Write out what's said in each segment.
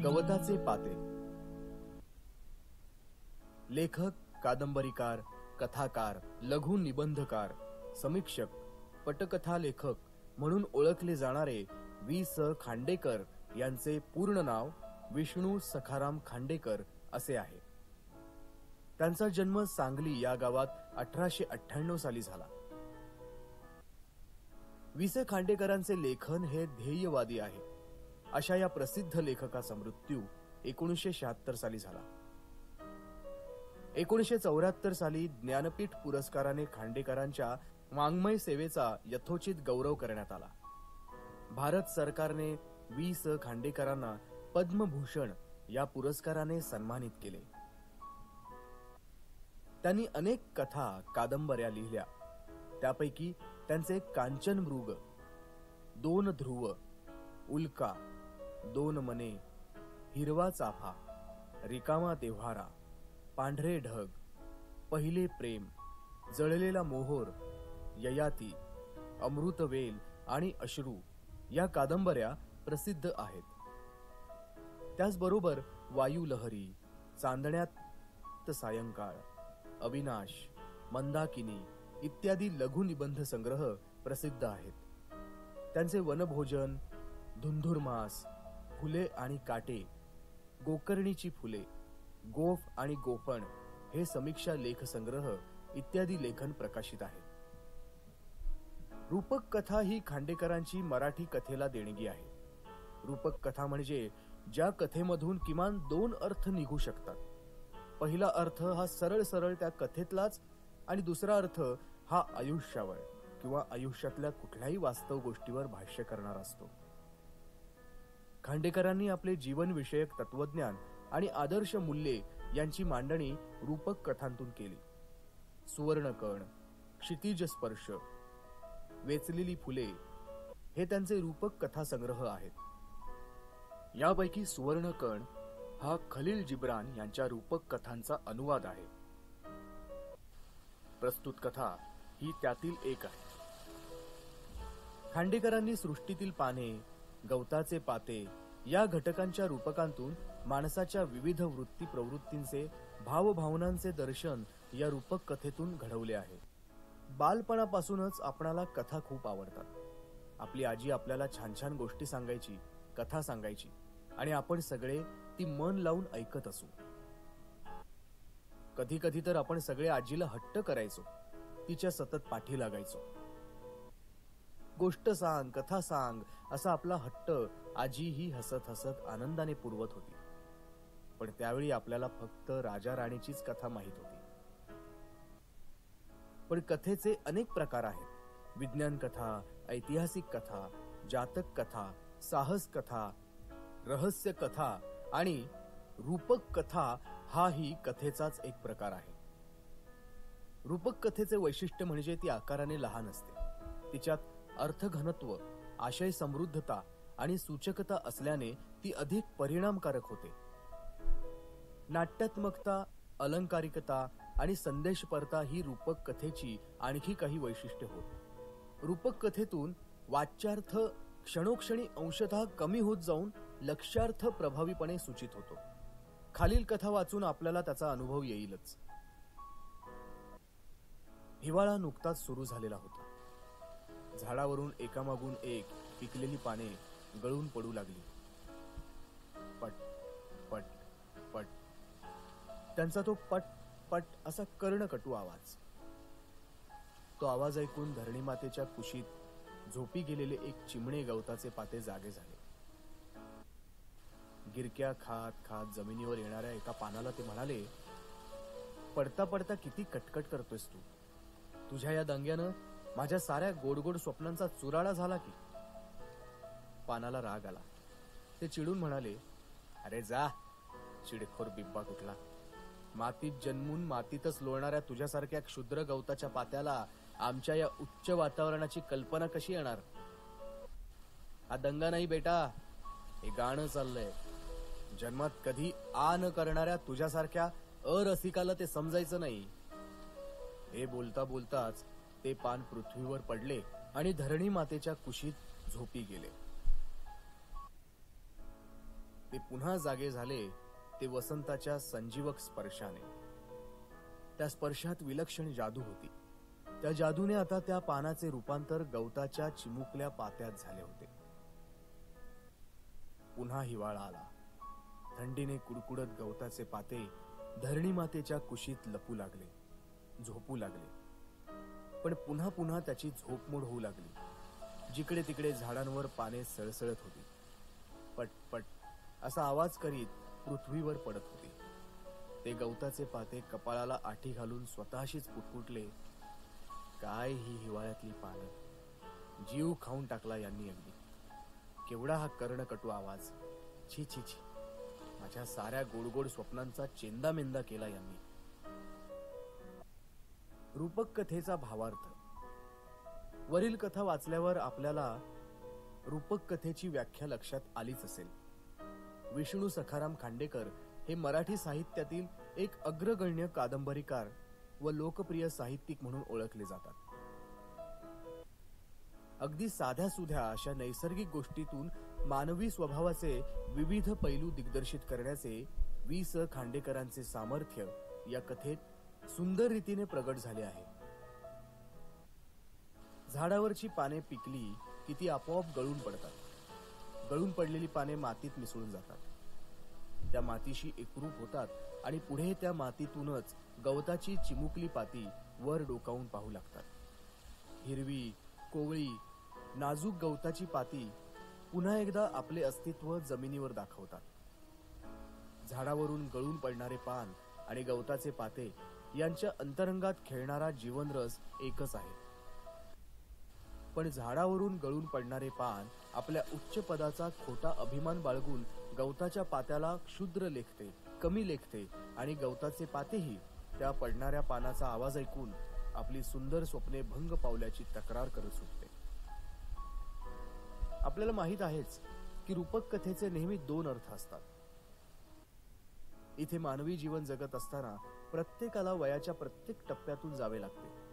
गवताचे पाते. लेखक, कादंबरीकार, कथाकार, लघु निबंधकार, समीक्षक, पटकथा लेखक म्हणून ओळखले जाणारे वी.स. खांडेकर यांचे पूर्ण नाव विष्णू सखाराम खांडेकर असे आहे. त्यांचा जन्म सांगली या गावात 1898 साली झाला. वी.स. खांडेकरांचे लेखन हे ध्येयवादी आहे. अशा या प्रसिद्ध लेखकाचा मृत्यू 1976 साली झाला. 1974 साली ज्ञानपीठ पुरस्काराने खांडेकरांच्या वाङ्मय सेवेचा यथोचित गौरव करण्यात आला. भारत सरकारने वी.स. खांडेकरांना पद्मभूषण या पुरस्काराने सन्मानित केले. त्यांनी अनेक कथा, कादंबऱ्या लिहिल्या. त्यापैकी त्यांचे कांचन मृग, दोन ध्रुव, उल्का, दोन मने, हिरवा चाफा, रिकामा देव्हारा, पांढरे ढग, पहिले प्रेम, जळलेला मोहोर, ययाती, अमृतवेल आणि अश्रू या कादंबऱ्या प्रसिद्ध आहेत. त्याचबरोबर वायुलहरी, चांदण्यात सायंकाळ, अविनाश, मंदाकिनी इत्यादी लघु निबंध संग्रह प्रसिद्ध आहेत. त्यांचे वनभोजन, धुंधुरमास, फुले आणि काटे, गोकर्णीची फुले, गोफ आणि गोफण हे समीक्षा लेख संग्रह इत्यादी लेखन प्रकाशित आहे. रूपक कथा ही खांडेकरांची मराठी कथेला देणगी आहे. रूपक कथा म्हणजे ज्या कथेमधून किमान दोन अर्थ निघू शकतात. पहिला अर्थ हा सरळ सरळ त्या कथेतलाच आणि दुसरा अर्थ हा आयुष्यावर किंवा आयुष्यातल्या कुठल्याही वास्तव गोष्टीवर भाष्य करणारा असतो. खांडेकरांनी आपले जीवनविषयक तत्वज्ञान आणि आदर्श मूल्ये यांची मांडणी रूपक कथांतून केली. सुवर्णकण, क्षितिज स्पर्श, वेचलेली फुले हे त्यांचे रूपक कथा संग्रह आहेत. यापैकी सुवर्णकण हा खलील जिब्रान यांच्या रूपक कथांचा अनुवाद आहे. प्रस्तुत कथा ही त्यातील एक आहे. खांडेकरांनी सृष्टीतील पाने, गवताचे पाते या घटकांच्या रूपकांतून माणसाच्या विविध वृत्ती प्रवृत्तींचे, भावभावनांचे दर्शन या रूपक कथेतून घडवले आहे. बालपणापासूनच आपणाला कथा खूप आवडतात. आपली आजी आपल्याला छान छान गोष्टी सांगायची, कथा सांगायची आणि आपण सगळे ती मन लावून ऐकत असू. कधी कधी तर आपण सगळे आजीला हट्ट करायचो, तिच्या सतत पाठी लागायचो. गोष्ट सांग, कथा सांग असा आपला हट्ट आजी ही हसत हसत आनंदाने पुरवत होती. पण त्यावेळी आपल्याला फक्त राजा राणीचीच कथा माहित होती. पण कथेचे अनेक प्रकार आहेत. विज्ञान कथा, ऐतिहासिक कथा, जातक कथा, साहस कथा, रहस्य कथा आणि रूपक कथा हा ही कथेचाच एक प्रकार आहे. रूपक कथेचे वैशिष्ट्य म्हणजे ती आकाराने लहान असते. तिच्यात अर्थघनत्व, आशय समृद्धता आणि सूचकता असल्याने ती अधिक परिणामकारक होते. नाट्यात्मकता, अलंकारिकता आणि संदेशपरता ही रूपक कथेची आणखी काही वैशिष्ट्ये होत. रूपक कथेतून वाच्यार्थ क्षणोक्षणी अंशतः कमी होत जाऊन लक्ष्यार्थ प्रभावीपणे सूचित होतो. खालील कथा वाचून आपल्याला त्याचा अनुभव येईलच. हिवाळा नुकताच सुरू झालेला होता. झाडावरून एकामागून एक पिकलेली पाने गळून पडू लागली. पट पट पट त्यांचा तो पट पट असा कर्णकटू आवाज. तो आवाज ऐकून धरणी मातेच्या कुशीत झोपी गेलेले एक चिमणे गवताचे पाते जागे झाले. गिरक्या खात खात जमिनीवर येणाऱ्या एका पानाला ते म्हणाले, पडता पडता किती कटकट करतोयस तू. तुझ्या या दंग्यानं माझ्या साऱ्या गोडगोड स्वप्नांचा चुराळा झाला की. पानाला राग आला. ते चिडून म्हणाले, अरे जा चिडखोर बिब्बा कुठला. मातीत जन्मून मातीतच लोळणाऱ्या तुझ्यासारख्या क्षुद्र गवताच्या पात्याला आमच्या या उच्च वातावरणाची कल्पना कशी येणार. हा दंगा नाही बेटा, हे गाणं चाललंय. जन्मात कधी आ न करणाऱ्या तुझ्यासारख्या अरसिकाला ते समजायचं नाही. हे बोलता बोलताच ते पान पृथ्वीवर पडले आणि धरणी मातेच्या कुशीत झोपी गेले. ते पुन्हा जागे झाले ते वसंताच्या संजीवक स्पर्शाने. त्या स्पर्शात विलक्षण जादू होती. त्या जादूने आता त्या पानाचे रूपांतर गवताच्या चिमुकल्या पात्यात झाले होते. पुन्हा हिवाळा आला. थंडीने कुडकुडत गवताचे पाते धरणी मातेच्या कुशीत लपू लागले, झोपू लागले. पण पुन्हा पुन्हा त्याची झोपमोड होऊ लागली. जिकडे तिकडे झाडांवर पाने सळसळत होती. पटपट असा आवाज करीत पृथ्वीवर पडत होती. ते गवताचे पाते कपाळाला आठी घालून स्वतःशीच पुटपुटले, काय ही हिवाळ्यातली पानं, जीव खाऊन टाकला यांनी अगदी. केवढा हा कर्णकटू आवाज. छी छी छी, माझ्या साऱ्या गोडगोड स्वप्नांचा चेंदामेंदा केला यांनी. रूपक कथेचा भावार्थ. वरील कथा वाचल्यावर आपल्याला रूपक कथेची व्याख्या लक्षात आलीच असेल. विष्णू सखाराम खांडेकर हे मराठी साहित्यातील एक अग्रगण्य कादंबरीकार व लोकप्रिय साहित्यिक म्हणून ओळखले जातात. अगदी साध्या सुध्या अशा नैसर्गिक गोष्टीतून मानवी स्वभावाचे विविध पैलू दिग्दर्शित करण्याचे वि. स. खांडेकरांचे सामर्थ्य या कथेत सुंदर रीतीने प्रगट झाले आहे. झाडावरची पाने पिकली की ती आपोआप गळून पडतात. गळून पडलेली पाने मातीत मिसळून जातात. त्या मातीशी एकरूप होतात आणि पुढे त्या मातीतूनच गवताची चिमुकली पाती वर डोकावून पाहू लागतात. हिरवी, कोवळी, नाजूक गवताची पाती पुन्हा एकदा आपले अस्तित्व जमिनीवर दाखवतात. झाडावरून गळून पडणारे पान आणि गवताचे पाते यांच्या अंतरंगात खेळणारा जीवनरस एकच आहे. पण झाडावरून गळून पडणारे पान आपल्या उच्च पदाचा खोटा अभिमान बाळगून गवताच्या पात्याला क्षुद्र लेखते, कमी लेखते आणि गवताचे पातेही त्या पडणाऱ्या पानाचा आवाज ऐकून आपली सुंदर स्वप्ने भंग पावल्याची तक्रार करत सुटते. आपल्याला माहित आहेच की रूपक कथेचे नेहमी दोन अर्थ असतात. इथे मानवी जीवन जगत असताना प्रत्येकाला वयाच्या प्रत्येक टप्प्यातून जावे लागते.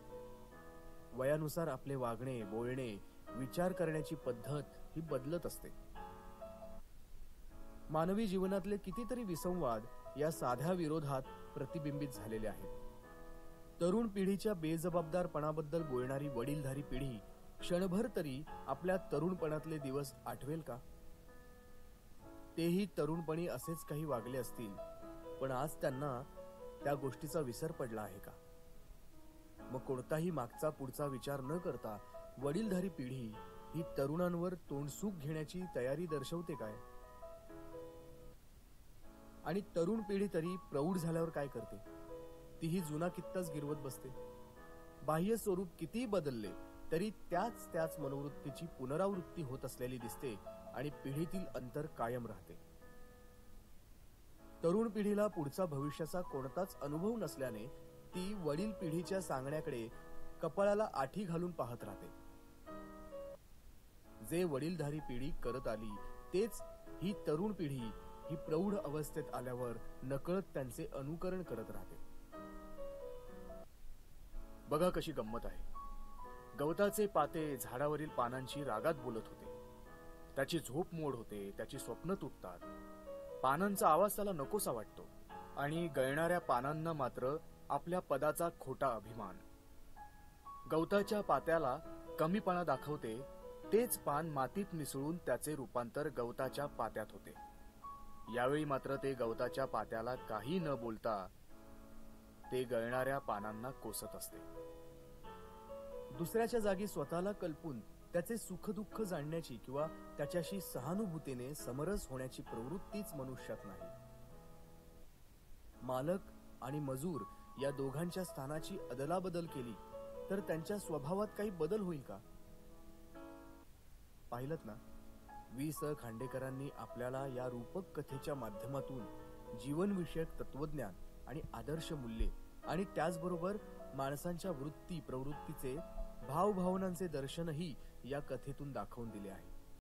वयानुसार आपले वागणे, बोलणे, विचार करण्याची पद्धत ही बदलत असते. मानवी जीवनातले कितीतरी विसंवाद या साध्या विरोधात प्रतिबिंबित झालेले आहेत. तरुण पिढीच्या बेजबाबदारपणाबद्दल बोलणारी वडीलधारी पिढी क्षणभर तरी आपल्या तरुणपणातले दिवस आठवेल का? तेही तरुणपणी असेच काही वागले असतील, पण आज त्यांना त्या गोष्टीचा विसर पडला आहे का? मग कोणताही मागचा पुढचा विचार न करता वडीलधारी पिढी ही तरुणांवर तोंडसूक घेण्याची तयारी दर्शवते काय? आणि तरुण पिढी तरी प्रौढ झाल्यावर काय करते? तीही जुना कित्ताच गिरवत बसते. बाह्य स्वरूप कितीही बदलले तरी त्याच मनोवृत्तीची पुनरावृत्ती होत असलेली दिसते आणि पिढीतील अंतर कायम राहते. तरुण पिढीला पुढचा भविष्याचा कोणताच अनुभव नसल्याने ती वडील पिढीच्या सांगण्याकडे कपाळाला आठी घालून पाहत राहते. जे वडीलधारी पिढी करत आली तेच ही तरुण पिढी ही प्रौढ अवस्थेत आल्यावर नकळत त्यांचे अनुकरण करत राहते. बघा कशी गंमत आहे. गवताचे पाते झाडावरील पानांची रागात बोलत होते. त्याची झोप मोड होते, त्याची स्वप्न तुटतात. पानांचा आवाज त्याला नकोसा वाटतो आणि गळणाऱ्या पानांना मात्र आपल्या पदाचा खोटा अभिमान. गवताच्या पात्याला कमीपणा दाखवते तेच पान मातीत मिसळून त्याचे रूपांतर गवताच्या पात्यात होते. यावेळी मात्र ते गवताच्या पात्याला काही न बोलता ते गळणाऱ्या पानांना कोसत असते. दुसऱ्याच्या जागी स्वतःला कल्पून त्याचे सुखदुःख जाणण्याची किंवा त्याच्याशी सहानुभूतीने समरस होण्याची प्रवृत्तीच मनुष्यात नाही. मालक आणि मजूर या दोघांच्या स्थानाची अदलाबदल केली तर त्यांच्या स्वभावात काही बदल होईल का? पाहिलंत ना, वि. स. खांडेकरांनी आपल्याला या रूपक कथेच्या माध्यमातून जीवनविषयक तत्वज्ञान आणि आदर्श मूल्ये आणि त्याचबरोबर माणसांच्या वृत्ती प्रवृत्तीचे भावभावनांचे दर्शनही या कथेतून दाखवून दिले आहे.